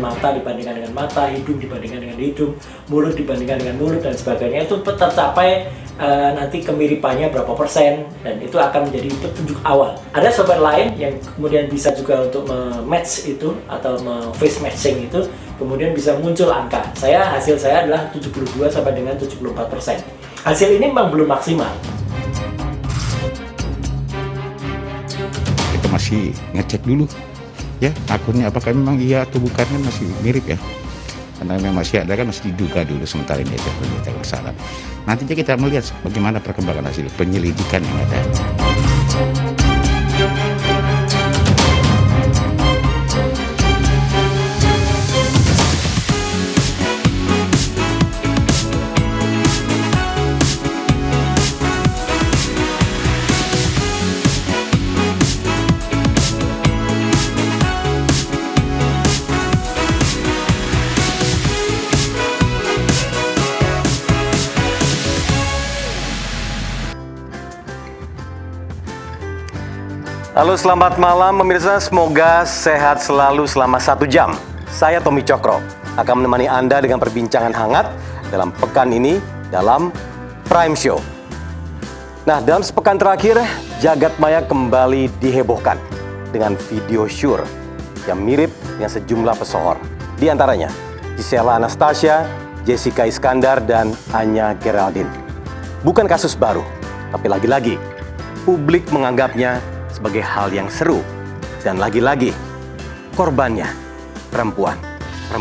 mata dibandingkan dengan mata, hidung dibandingkan dengan hidung, mulut dibandingkan dengan mulut dan sebagainya, itu tercapai nanti kemiripannya berapa persen, dan itu akan menjadi petunjuk awal. Ada software lain yang kemudian bisa juga untuk match itu atau face matching itu, kemudian bisa muncul angka. Hasil saya adalah 72 sampai dengan 74%. Hasil ini memang belum maksimal. Kita masih ngecek dulu ya akunnya apakah memang iya atau bukannya masih mirip ya. Karena memang masih ada kan, masih diduga dulu sementara ini aja kita bersalah. Nanti kita melihat bagaimana perkembangan hasil penyelidikan yang ada. Halo, selamat malam pemirsa, semoga sehat selalu selama 1 jam. Saya Tommy Cokro akan menemani Anda dengan perbincangan hangat dalam pekan ini dalam Prime Show. Nah, dalam sepekan terakhir, jagat maya kembali dihebohkan dengan video syur yang mirip dengan sejumlah pesohor. Di antaranya Gisela Anastasia, Jessica Iskandar, dan Anya Geraldine. Bukan kasus baru, tapi lagi-lagi publik menganggapnya sebagai hal yang seru, dan lagi-lagi korbannya perempuan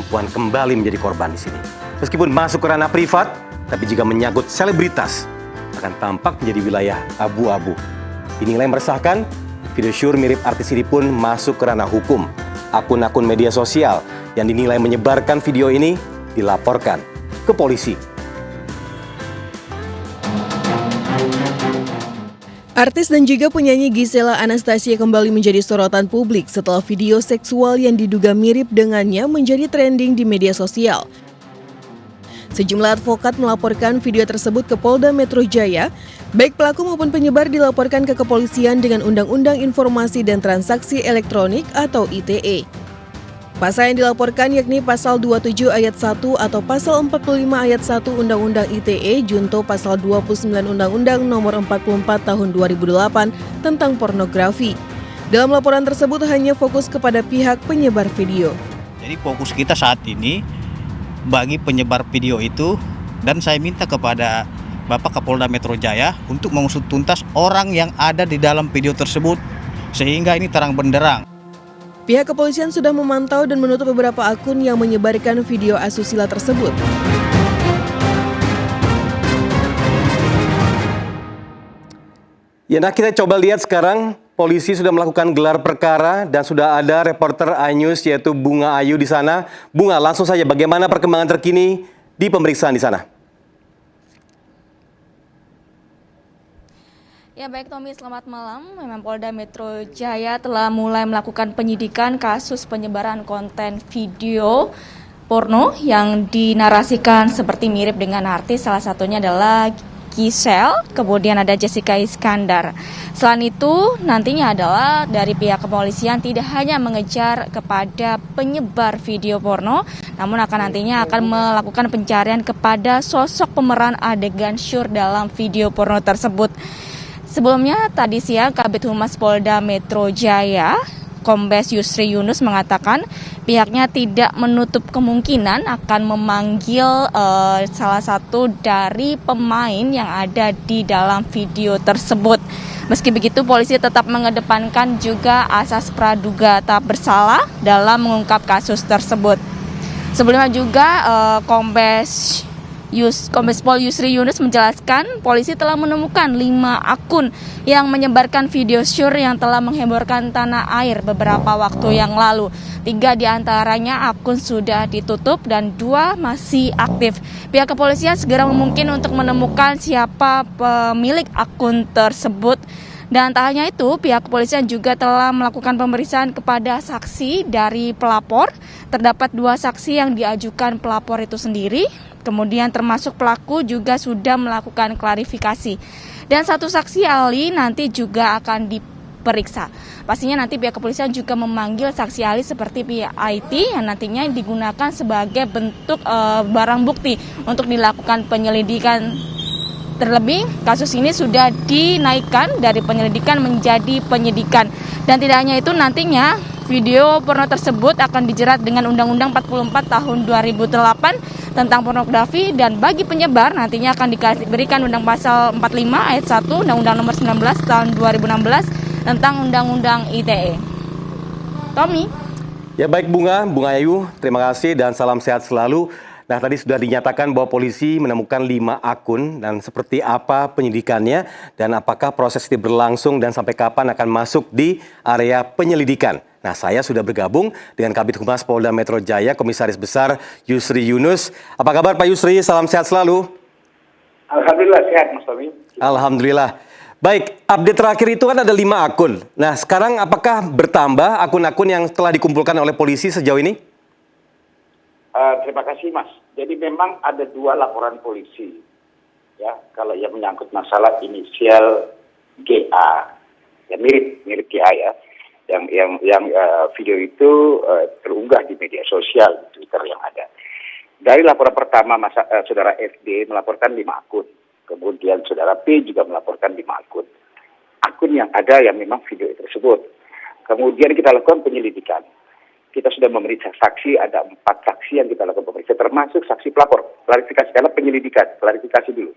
kembali menjadi korban di sini. Meskipun masuk ke ranah privat, tapi jika menyangkut selebritas akan tampak menjadi wilayah abu-abu. Inilah yang meresahkan. Video syur mirip artis ini pun masuk ke ranah hukum. Akun-akun media sosial yang dinilai menyebarkan video ini dilaporkan ke polisi. Artis dan juga penyanyi Gisela Anastasia kembali menjadi sorotan publik setelah video seksual yang diduga mirip dengannya menjadi trending di media sosial. Sejumlah advokat melaporkan video tersebut ke Polda Metro Jaya. Baik pelaku maupun penyebar dilaporkan ke kepolisian dengan Undang-Undang Informasi dan Transaksi Elektronik atau ITE. Pasal yang dilaporkan yakni Pasal 27 Ayat 1 atau Pasal 45 Ayat 1 Undang-Undang ITE junto Pasal 29 Undang-Undang Nomor 44 Tahun 2008 tentang pornografi. Dalam laporan tersebut hanya fokus kepada pihak penyebar video. Jadi fokus kita saat ini bagi penyebar video itu, dan saya minta kepada Bapak Kapolda Metro Jaya untuk mengusut tuntas orang yang ada di dalam video tersebut sehingga ini terang benderang. Pihak kepolisian sudah memantau dan menutup beberapa akun yang menyebarkan video asusila tersebut. Ya, nah kita coba lihat sekarang, polisi sudah melakukan gelar perkara dan sudah ada reporter iNews yaitu Bunga Ayu di sana. Bunga, langsung saja bagaimana perkembangan terkini di pemeriksaan di sana? Ya baik Tommy, selamat malam. Memang Polda Metro Jaya telah mulai melakukan penyidikan kasus penyebaran konten video porno yang dinarasikan seperti mirip dengan artis, salah satunya adalah Giselle, kemudian ada Jessica Iskandar. Selain itu, nantinya adalah dari pihak kepolisian tidak hanya mengejar kepada penyebar video porno, namun nantinya akan melakukan pencarian kepada sosok pemeran adegan syur dalam video porno tersebut. Sebelumnya tadi siang Kabid Humas Polda Metro Jaya, Kombes Yusri Yunus mengatakan pihaknya tidak menutup kemungkinan akan memanggil salah satu dari pemain yang ada di dalam video tersebut. Meski begitu, polisi tetap mengedepankan juga asas praduga tak bersalah dalam mengungkap kasus tersebut. Sebelumnya juga Kombes Pol Yusri Yunus menjelaskan polisi telah menemukan 5 akun yang menyebarkan video syur yang telah menghebohkan tanah air beberapa waktu yang lalu. 3 diantaranya akun sudah ditutup dan 2 masih aktif. Pihak kepolisian segera mungkin untuk menemukan siapa pemilik akun tersebut. Dan tak hanya itu, pihak kepolisian juga telah melakukan pemeriksaan kepada saksi dari pelapor. Terdapat 2 saksi yang diajukan pelapor itu sendiri. Kemudian termasuk pelaku juga sudah melakukan klarifikasi. Dan 1 saksi ahli nanti juga akan diperiksa. Pastinya nanti pihak kepolisian juga memanggil saksi ahli seperti pihak IT yang nantinya digunakan sebagai bentuk barang bukti untuk dilakukan penyelidikan. Terlebih, kasus ini sudah dinaikkan dari penyelidikan menjadi penyidikan. Dan tidak hanya itu, nantinya video porno tersebut akan dijerat dengan Undang-Undang 44 tahun 2008 tentang pornografi, dan bagi penyebar nantinya akan diberikan Undang Pasal 45 ayat 1 Undang-Undang Nomor 19 tahun 2016 tentang Undang-Undang ITE. Tommy. Ya baik Bunga Ayu, terima kasih dan salam sehat selalu. Nah tadi sudah dinyatakan bahwa polisi menemukan 5 akun dan seperti apa penyidikannya dan apakah proses ini berlangsung dan sampai kapan akan masuk di area penyelidikan. Nah saya sudah bergabung dengan Kabid Humas Polda Metro Jaya, Komisaris Besar Yusri Yunus. Apa kabar Pak Yusri? Salam sehat selalu. Alhamdulillah sehat Mas Tommy. Alhamdulillah. Baik, update terakhir itu kan ada 5 akun. Nah sekarang apakah bertambah akun-akun yang telah dikumpulkan oleh polisi sejauh ini? Terima kasih Mas. Jadi memang ada 2 laporan polisi, ya kalau yang menyangkut masalah inisial GA, ya mirip GA ya, yang video itu terunggah di media sosial di Twitter yang ada. Dari laporan pertama saudara FD melaporkan 5 akun, kemudian saudara P juga melaporkan 5 akun. Akun yang ada yang memang video tersebut. Kemudian kita lakukan penyelidikan. Kita sudah memeriksa saksi, ada 4 saksi yang kita lakukan pemeriksaan, termasuk saksi pelapor. Klarifikasi, karena penyelidikan, klarifikasi dulu.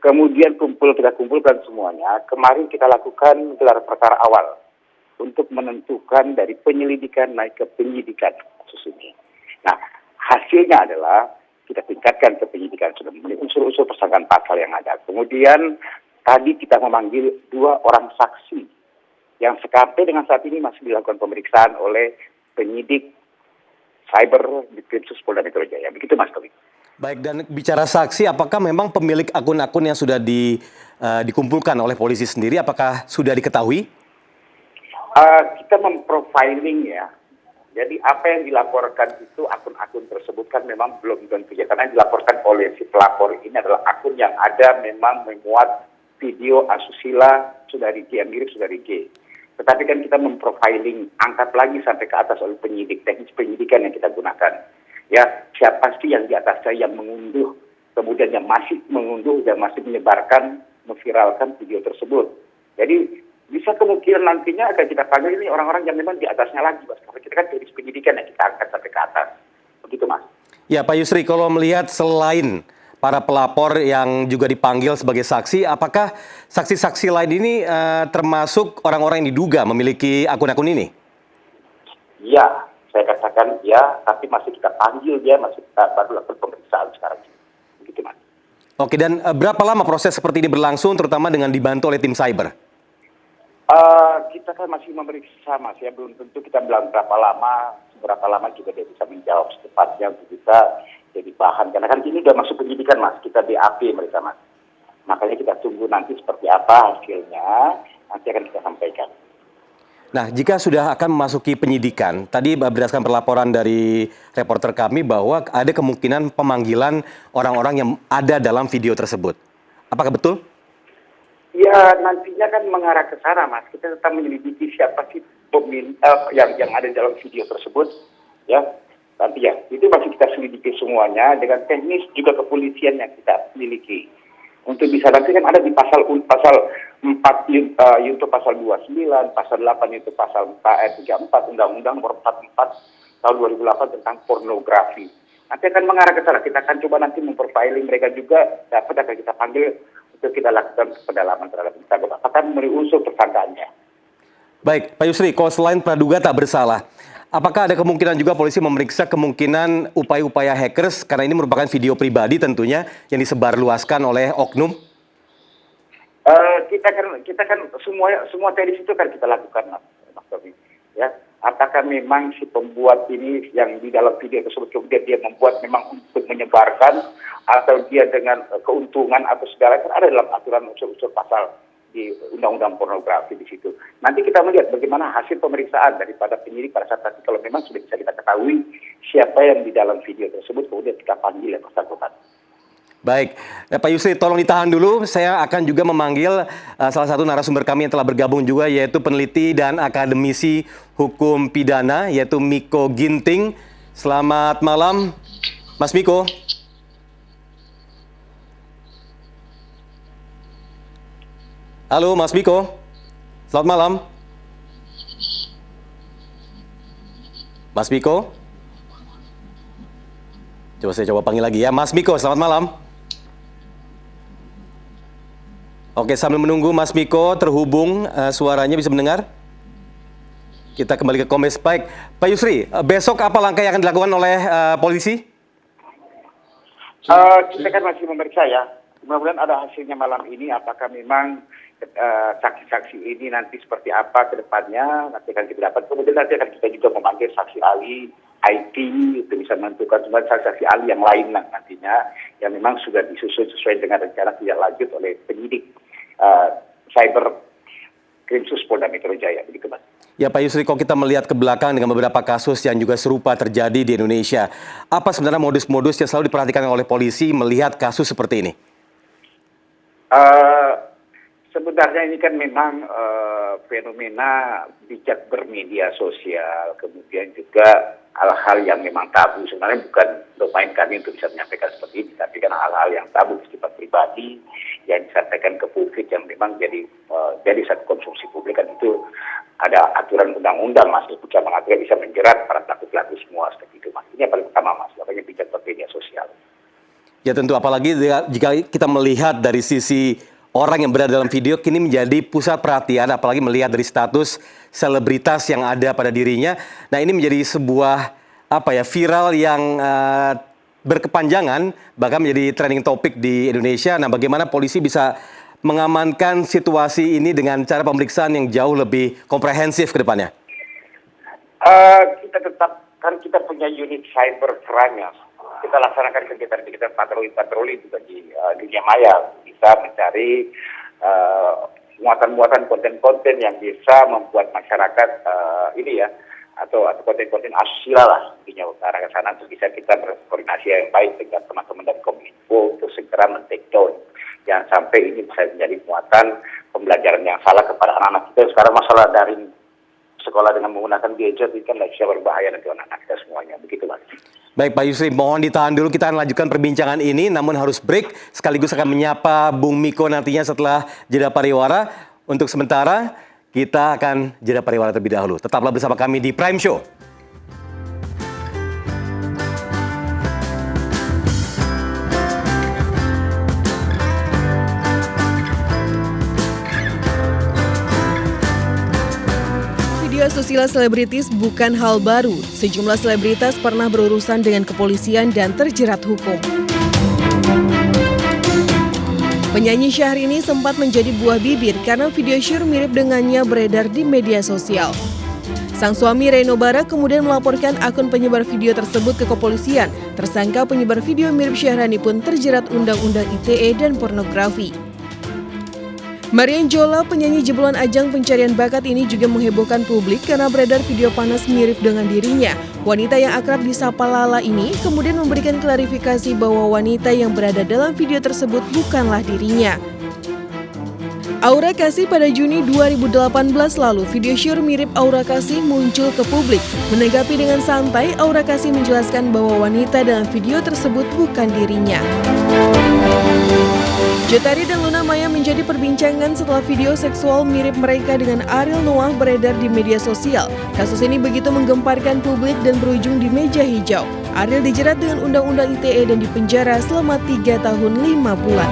Kemudian kita kumpulkan semuanya. Kemarin kita lakukan gelar perkara awal untuk menentukan dari penyelidikan naik ke penyidikan kasus ini. Nah, hasilnya adalah kita tingkatkan ke penyidikan, sudah memenuhi unsur-unsur persangkaan pasal yang ada. Kemudian tadi kita memanggil 2 orang saksi yang sampai dengan saat ini masih dilakukan pemeriksaan oleh penyidik cyber di Krimsus Polda Metro Jaya. Begitu Mas Tommy. Baik, dan bicara saksi, apakah memang pemilik akun-akun yang sudah dikumpulkan oleh polisi sendiri, apakah sudah diketahui? Kita memprofiling ya. Jadi apa yang dilaporkan itu akun-akun tersebut kan memang belum tentu ya. Karena yang dilaporkan oleh si pelapor ini adalah akun yang ada memang memuat video asusila saudari G, yang mirip saudari G. Tetapi kan kita memprofiling, angkat lagi sampai ke atas oleh penyidik, teknis penyidikan yang kita gunakan. Ya, siapa sih yang di atasnya yang mengunduh, kemudian yang masih mengunduh dan masih menyebarkan, memviralkan video tersebut. Jadi bisa kemungkinan nantinya akan kita panggil ini orang-orang yang memang di atasnya lagi, Mas. Karena kita kan teknis penyidikan yang kita angkat sampai ke atas. Begitu, Mas. Ya, Pak Yusri, kalau melihat selain para pelapor yang juga dipanggil sebagai saksi, apakah saksi-saksi lain ini termasuk orang-orang yang diduga memiliki akun-akun ini? Ya, saya katakan ya, tapi masih kita panggil dia, masih kita baru lakukan pemeriksaan sekarang. Begitu, Mas. Oke, dan berapa lama proses seperti ini berlangsung, terutama dengan dibantu oleh tim cyber? Kita kan masih memeriksa, Mas, ya. Belum tentu kita bilang berapa lama juga dia bisa menjawab secepatnya untuk kita jadi bahan. Karena kan ini udah masuk penyidikan, Mas. Kita BAP mereka, Mas. Makanya kita tunggu nanti seperti apa hasilnya, nanti akan kita sampaikan. Nah, jika sudah akan memasuki penyidikan, tadi berdasarkan perlaporan dari reporter kami bahwa ada kemungkinan pemanggilan orang-orang yang ada dalam video tersebut. Apakah betul? Ya, nantinya kan mengarah ke sana, Mas. Kita tetap menyelidiki siapa sih yang ada dalam video tersebut, ya. Nanti ya, itu masih kita selidiki semuanya dengan teknis juga kepolisian yang kita miliki. Untuk bisa nanti kan ada di pasal 4 yaitu pasal 29, pasal 8 yaitu pasal 34 Undang-Undang Nomor 44 tahun 2008 tentang pornografi. Nanti akan mengarah ke sana. Kita akan coba nanti memprofiling mereka juga, akan kita panggil untuk kita lakukan pendalaman terhadap kita. Apakah memenuhi unsur tersangkaannya? Baik, Pak Yusri, kalau selain praduga tak bersalah, apakah ada kemungkinan juga polisi memeriksa kemungkinan upaya-upaya hackers, karena ini merupakan video pribadi tentunya yang disebarluaskan oleh oknum? Kita kan semua teknis itu kan kita lakukan, Mas Tommy. Ya, apakah memang si pembuat ini yang di dalam video tersebut kemudian dia membuat memang untuk menyebarkan atau dia dengan keuntungan atau segala, kan ada dalam aturan unsur-unsur pasal di undang-undang pornografi di situ. Nanti kita melihat bagaimana hasil pemeriksaan daripada penyidik pada saat nanti kalau memang sudah bisa kita ketahui siapa yang di dalam video tersebut, kemudian kita panggil yang bersangkutan. Baik, Pak Yusri, tolong ditahan dulu. Saya akan juga memanggil salah satu narasumber kami yang telah bergabung juga, yaitu peneliti dan akademisi hukum pidana, yaitu Miko Ginting. Selamat malam, Mas Miko. Halo, Mas Miko. Selamat malam. Mas Miko. Saya coba panggil lagi ya. Mas Miko, selamat malam. Oke, sambil menunggu Mas Miko terhubung, suaranya bisa mendengar? Kita kembali ke Kombes. Baik, Pak Yusri, besok apa langkah yang akan dilakukan oleh polisi? Kita kan masih memeriksa ya. Mudah-mudahan ada hasilnya malam ini. Apakah memang saksi-saksi ini nanti seperti apa ke depannya? Nanti akan kita dapat. Kemudian nanti akan kita juga memanggil saksi ahli IT itu bisa menentukan cuma saksi ahli yang lain nantinya yang memang sudah disusun sesuai dengan rencana tidak lanjut oleh penyidik Cyber Krimsus Polda Metro Jaya. Begitu, Mas. Ya Pak Yusri, kalau kita melihat ke belakang dengan beberapa kasus yang juga serupa terjadi di Indonesia, apa sebenarnya modus-modus yang selalu diperhatikan oleh polisi melihat kasus seperti ini? Sebenarnya ini kan memang fenomena bijak bermedia sosial, kemudian juga hal-hal yang memang tabu. Sebenarnya bukan domain kami untuk bisa menyampaikan seperti ini, tapi kan hal-hal yang tabu bersifat pribadi yang disampaikan ke publik yang memang jadi satu konsumsi publik, kan itu ada aturan undang-undang, Mas, itu bisa mengatur, bisa menjerat para pelaku-pelaku semua seperti itu, Mas. Ini yang paling utama, Mas, makanya bijak bermedia sosial. Ya tentu, apalagi jika kita melihat dari sisi orang yang berada dalam video kini menjadi pusat perhatian, apalagi melihat dari status selebritas yang ada pada dirinya. Nah, ini menjadi sebuah viral yang berkepanjangan, bahkan menjadi trending topik di Indonesia. Nah, bagaimana polisi bisa mengamankan situasi ini dengan cara pemeriksaan yang jauh lebih komprehensif ke depannya? Kita tetap, kan kita punya unit cyber crime ya. Kita laksanakan kegiatan patroli juga di dunia maya, bisa mencari muatan-muatan konten-konten yang bisa membuat masyarakat atau konten-konten asusila lah, intinya ke arah sana, untuk bisa kita berkoordinasi yang baik dengan teman-teman dari Kominfo untuk segera men-take down. Jangan sampai ini bisa menjadi muatan pembelajaran yang salah kepada anak-anak kita. Sekarang masalah daring sekolah dengan menggunakan gadget ini kan bisa berbahaya nanti anak-anak kita semuanya. Begitu, Mas. Baik Pak Yusri, mohon ditahan dulu, kita akan lanjutkan perbincangan ini, namun harus break. Sekaligus akan menyapa Bung Miko nantinya setelah jeda pariwara. Untuk sementara, kita akan jeda pariwara terlebih dahulu. Tetaplah bersama kami di Prime Show. Video asusila selebritis bukan hal baru. Sejumlah selebritas pernah berurusan dengan kepolisian dan terjerat hukum. Penyanyi Syahrini sempat menjadi buah bibir karena video syur mirip dengannya beredar di media sosial. Sang suami Reno Bara kemudian melaporkan akun penyebar video tersebut ke kepolisian. Tersangka penyebar video mirip Syahrani pun terjerat Undang-Undang ITE dan pornografi. Marian Jola, penyanyi jebolan ajang pencarian bakat ini juga menghebohkan publik karena beredar video panas mirip dengan dirinya. Wanita yang akrab disapa Lala ini kemudian memberikan klarifikasi bahwa wanita yang berada dalam video tersebut bukanlah dirinya. Aura Kasih pada Juni 2018 lalu, video syur mirip Aura Kasih muncul ke publik. Menanggapi dengan santai, Aura Kasih menjelaskan bahwa wanita dalam video tersebut bukan dirinya. Cut Tari dan Luna Maya menjadi perbincangan setelah video seksual mirip mereka dengan Ariel Noah beredar di media sosial. Kasus ini begitu menggemparkan publik dan berujung di meja hijau. Ariel dijerat dengan Undang-Undang ITE dan dipenjara selama 3 tahun 5 bulan.